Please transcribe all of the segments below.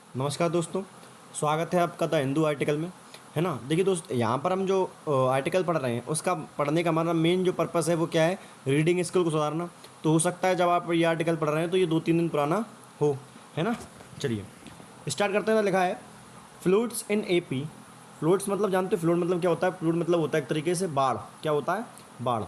नमस्कार दोस्तों। स्वागत है आपका द हिंदू आर्टिकल में। है ना। देखिए दोस्त, यहाँ पर हम जो आर्टिकल पढ़ रहे हैं उसका पढ़ने का हमारा मेन जो पर्पस है वो क्या है, रीडिंग स्किल को सुधारना। तो हो सकता है जब आप ये आर्टिकल पढ़ रहे हैं तो ये 2-3 दिन पुराना हो। है ना। चलिए स्टार्ट करते हैं। लिखा है फ्लूड्स इन एपी। फ्लूड्स मतलब जानते हो, फ्लूड मतलब क्या होता है? फ्लूड मतलब होता है एक तरीके से बाढ़। क्या होता है? बाढ़।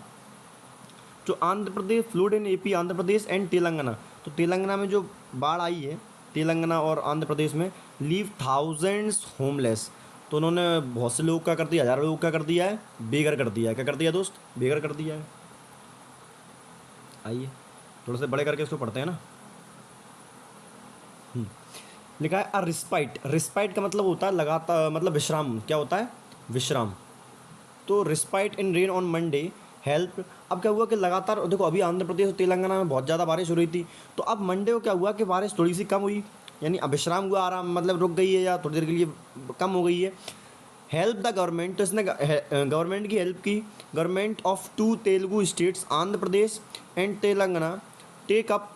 जो Andhra Pradesh, flood in AP, Andhra Pradesh and Telangana. तो तेलंगाना में जो बाढ़ आई है, तेलंगाना और आंध्र प्रदेश में, लीव थाउजेंड्स होमलेस। तो उन्होंने बहुत से लोग क्या कर दिया, हज़ारों लोग क्या कर दिया है, बेघर कर दिया है। क्या कर दिया दोस्त? बेघर कर दिया है। आइए थोड़ा से बड़े करके इसको पढ़ते हैं ना। लिखा है अ रिस्पाइट। रिस्पाइट का मतलब होता है लगातार, मतलब विश्राम। क्या होता है? विश्राम। तो respite in rain on Monday help. अब क्या हुआ कि लगातार देखो, अभी आंध्र प्रदेश और तेलंगाना में बहुत ज़्यादा बारिश हो रही थी। तो अब मंडे को क्या हुआ कि बारिश थोड़ी सी कम हुई, यानी अब विश्राम हुआ, आराम, मतलब रुक गई है या थोड़ी देर के लिए कम हो गई है। हेल्प द गवर्नमेंट, तो इसने गवर्नमेंट की हेल्प की। Government of two Telugu states Andhra Pradesh and Telangana take up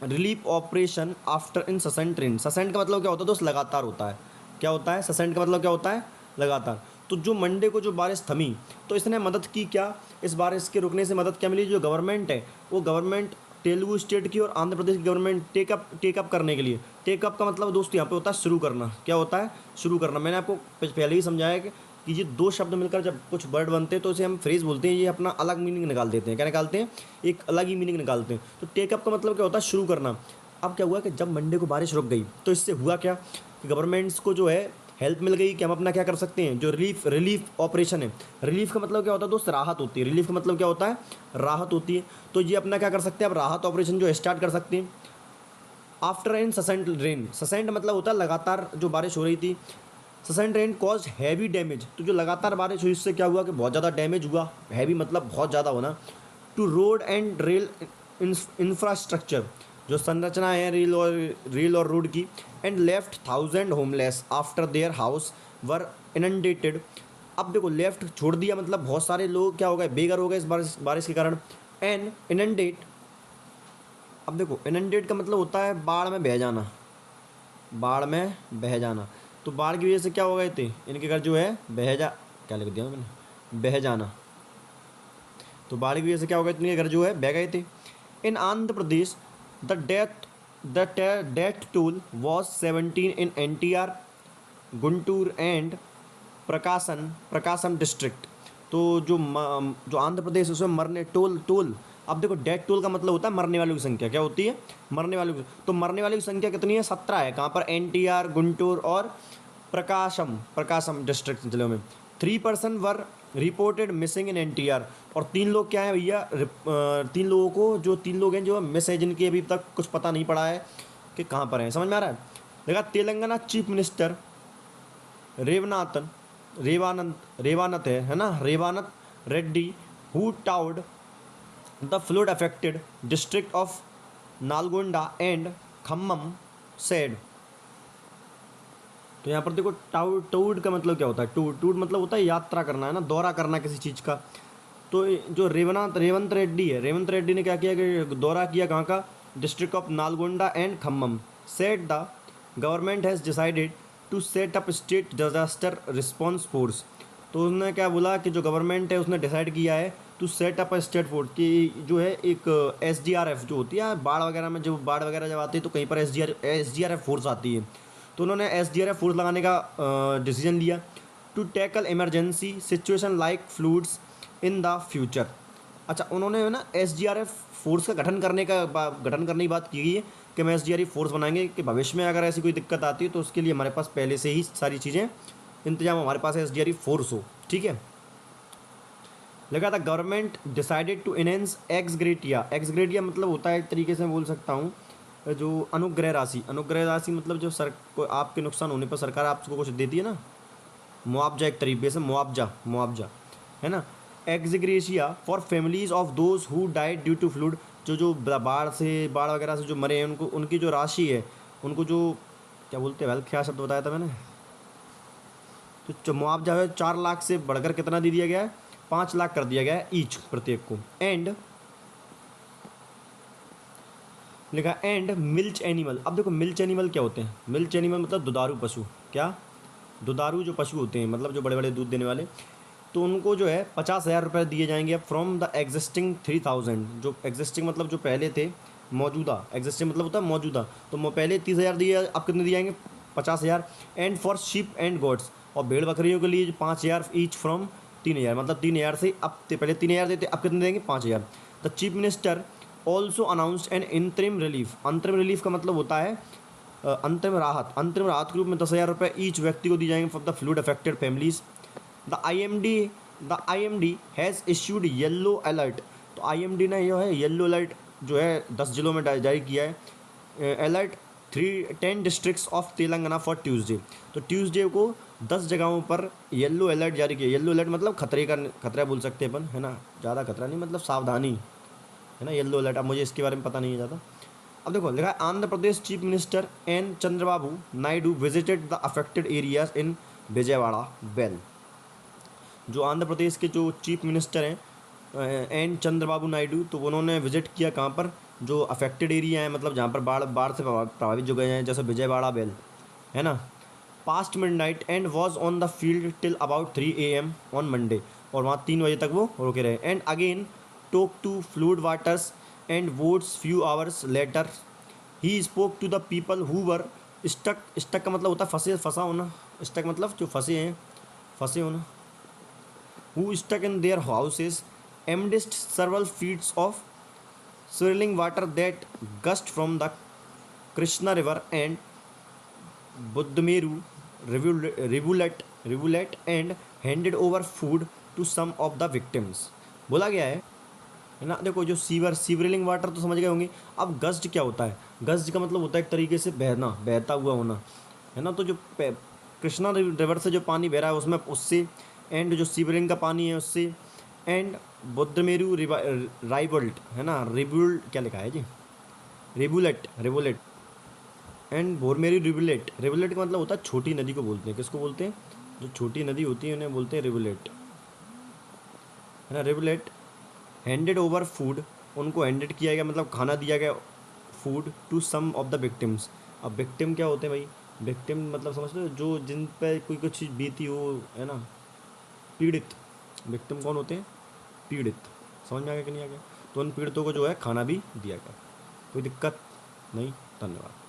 relief operation after incessant rain. Incessant का मतलब क्या होता है दोस्त? लगातार होता है। क्या होता है? ससेंट का मतलब क्या होता है? लगातार। तो जो मंडे को जो बारिश थमी, तो इसने मदद की। क्या इस बारिश के रुकने से मदद क्या मिली? जो गवर्नमेंट है वो गवर्नमेंट तेलुगु स्टेट की और आंध्र प्रदेश की गवर्नमेंट टेकअप करने के लिए। टेकअप का मतलब दोस्त यहाँ पे होता है शुरू करना। क्या होता है? शुरू करना। मैंने आपको पहले ही समझाया कि ये दो शब्द मिलकर जब कुछ वर्ड बनते हैं तो इसे हम फ्रेज बोलते हैं। ये अपना अलग मीनिंग निकाल देते हैं। क्या निकालते हैं? एक अलग ही मीनिंग निकालते हैं। तो टेकअप का मतलब क्या होता है? शुरू करना। अब क्या हुआ कि जब मंडे को बारिश रुक गई तो इससे हुआ क्या कि गवर्नमेंट्स को जो है हेल्प मिल गई कि हम अपना क्या कर सकते हैं, जो रिलीफ ऑपरेशन है। रिलीफ का मतलब क्या होता है दोस्त? राहत होती है। रिलीफ का मतलब क्या होता है? राहत होती है। तो ये अपना क्या कर सकते हैं? अब राहत ऑपरेशन जो स्टार्ट कर सकते हैं। After an incessant rain. Incessant मतलब होता है लगातार जो बारिश हो रही थी। Incessant rain cause heavy damage. तो जो लगातार बारिश हुई इससे क्या हुआ कि बहुत ज़्यादा डैमेज हुआ। हैवी मतलब बहुत ज़्यादा होना। To road and rail infrastructure, जो संरचना है रेल और रोड की। And left thousand homeless after their house were inundated. अब देखो, लेफ्ट छोड़ दिया मतलब बहुत सारे लोग क्या हो गए, बेघर हो गए इस बारिश के कारण। एंड इनंडेट, अब देखो इनंडेट का मतलब होता है बाढ़ में बह जाना। बाढ़ में बह जाना। तो बाढ़ की वजह से क्या हो गए थे इनके घर, जो है बह जा, क्या लिख दिया मैंने, बह जाना। तो बाढ़ की वजह से क्या हो गए थे, इनके घर जो है बह गए थे। In Andhra Pradesh the death toll was 17 in NTR, Guntur and Prakasam district. तो जो आंध्र प्रदेश उसमें मरने टोल टोल। अब देखो, डेथ टोल का मतलब होता है मरने वालों की संख्या। क्या होती है? मरने वालों की। तो मरने वालों की संख्या कितनी है? 17 है। कहाँ पर? NTR, गुंटूर और प्रकाशम डिस्ट्रिक्ट जिलों में। 3 person were reported missing in NTR। और 3 लोग क्या है भैया, 3 लोगों को, जो 3 लोग हैं जो मिस है, जिनकी अभी तक कुछ पता नहीं पड़ा है कि कहाँ पर हैं। समझ में आ रहा है? देखा, तेलंगाना चीफ मिनिस्टर रेवनाथन रेवानत है ना, रेवानत रेड्डी, हु टाउड the flood affected district of Nalgonda and Khammam said. तो यहाँ पर देखो, टाउड का मतलब क्या होता है? टूड मतलब होता है यात्रा करना, है ना, दौरा करना किसी चीज़ का। तो जो रेवंत रेड्डी है, रेवंत रेड्डी ने क्या किया कि दौरा किया कहाँ का? District of Nalgonda and Khammam. Set the government has decided to set up state disaster response force. तो उसने क्या बोला कि जो गवर्नमेंट है उसने डिसाइड किया है to set up state force, कि जो है एक SDRF जो होती है बाढ़ वगैरह में, जब बाढ़ वगैरह जब आती है तो कहीं पर SDRF फोर्स आती है। तो उन्होंने SDRF फोर्स लगाने का डिसीजन लिया to tackle emergency situation like floods in the future. अच्छा, उन्होंने ना SDRF फोर्स का गठन करने की बात की गई है कि हम SDRF फोर्स बनाएंगे कि भविष्य में अगर ऐसी कोई दिक्कत आती है तो उसके लिए हमारे पास पहले से ही सारी चीज़ें इंतजाम, हमारे पास SDRF फोर्स हो। ठीक है। लगा था government decided to enhance ex gratia मतलब होता है एक तरीके से मैं बोल सकता हूँ जो अनुग्रह राशि। अनुग्रह राशि मतलब जो आपके नुकसान होने पर सरकार आपको कुछ देती है ना, मुआवजा, एक तरीके से मुआवजा, है ना। Ex gratia for families of those who died due to flood. जो बाढ़ वगैरह से जो मरे हैं उनको, उनकी जो राशि है, उनको जो क्या बोलते हैं, क्या शब्द बताया था मैंने, तो जो मुआवजा है 4 लाख से बढ़कर कितना दे दिया गया है? 5 लाख कर दिया गया है ईच, प्रत्येक को। एंड लिखा एंड मिल्च एनिमल। अब देखो मिल्च एनिमल क्या होते हैं, मिल्च एनिमल मतलब दुधारू पशु, क्या दुधारू जो पशु होते हैं मतलब जो बड़े बड़े दूध देने वाले, तो उनको जो है 50,000 रुपये दिए जाएंगे फ्रॉम द एग्जिस्टिंग 3,000। जो एग्जिस्टिंग मतलब जो पहले थे, मौजूदा, एग्जिस्टिंग मतलब होता है मौजूदा, तो पहले 30,000 दिए, अब कितने दिए जाएंगे 50,000। And for sheep and goats, और भेड़ बकरियों के लिए 5,000 ईच फ्रॉम 3,000, मतलब 3,000 से अब पहले 3,000 देते, अब कितने देंगे 5,000। The chief minister also announced an interim relief. अंतरिम रिलीफ का मतलब होता है अंतरिम राहत। अंतरिम राहत के रूप में 10,000 रुपये ईच व्यक्ति को दी जाएंगे for the fluid affected families. The I am D has issued yellow alert. तो आई एम डी ने जो है येल्लो अलर्ट जो है 10 जिलों में जारी किया है alert 10 districts of Telangana for Tuesday. तो ट्यूसडे को 10 जगहों पर येल्लो अलर्ट जारी किया। येल्लो अलर्ट मतलब खतरा बोल सकते हैं अपन, है ना, ज़्यादा खतरा नहीं, मतलब सावधानी, है ना, येल्लो अलर्ट। अब मुझे इसके बारे में पता नहीं है ज़्यादा। अब देखो लिखा है Andhra Pradesh chief minister N Chandrababu Naidu visited the affected areas in Vijayawada बेल। जो आंध्र प्रदेश के जो चीफ मिनिस्टर हैं एन चंद्रबाबू नायडू, तो उन्होंने विजिट किया कहाँ पर, जो अफेक्टेड एरिया है, मतलब जहाँ पर बाढ़ से प्रभावित जो गए हैं, जैसे विजयवाड़ा बेल, है ना, past midnight and was on the field till about 3 AM on Monday. और वहाँ 3 बजे तक वो रुके रहे। And again took to flood waters and boats few hours later he spoke to the people who were stuck. Stuck का मतलब होता है फंसा होना, स्टक मतलब जो फंसे हैं, फंसे होना। who stuck in their houses amidst several feet of swirling water that gushed from the Krishna River and Buddhameru rivulet and handed over food to some of the victims। बोला गया है ना। देखो जो सीवरिंग वाटर तो समझ गए होंगे। अब गस्ट क्या होता है, गस्ट का मतलब होता है एक तरीके से बहना, बहता हुआ होना, है ना। तो जो कृष्णा रिवर से जो पानी बह रहा है उसमें, उससे, एंड जो शिवलिंग का पानी है उससे, एंड बुद्धमेरु राइवल्ट, है ना, रिबुल क्या लिखा है जी, रिबुलेट एंड भोरमेरी रिबुलेट। रिबुलेट का मतलब होता है छोटी नदी को बोलते हैं, किसको बोलते हैं, जो छोटी नदी होती है उन्हें बोलते हैं रिबुलेट, है ना, रिबुलेट। हैंडेड ओवर फूड, उनको हैंडेड किया गया मतलब खाना दिया गया, food to some of the victims. अब विक्टिम क्या होते हैं भाई, विक्टिम मतलब समझते हो जो जिन पे कोई कुछ चीज़ बीती हो, है ना, पीड़ित। विक्टिम कौन होते हैं, पीड़ित। समझ में आ गया कि नहीं आ गया। तो उन पीड़ितों को जो है खाना भी दिया गया। कोई दिक्कत नहीं। धन्यवाद।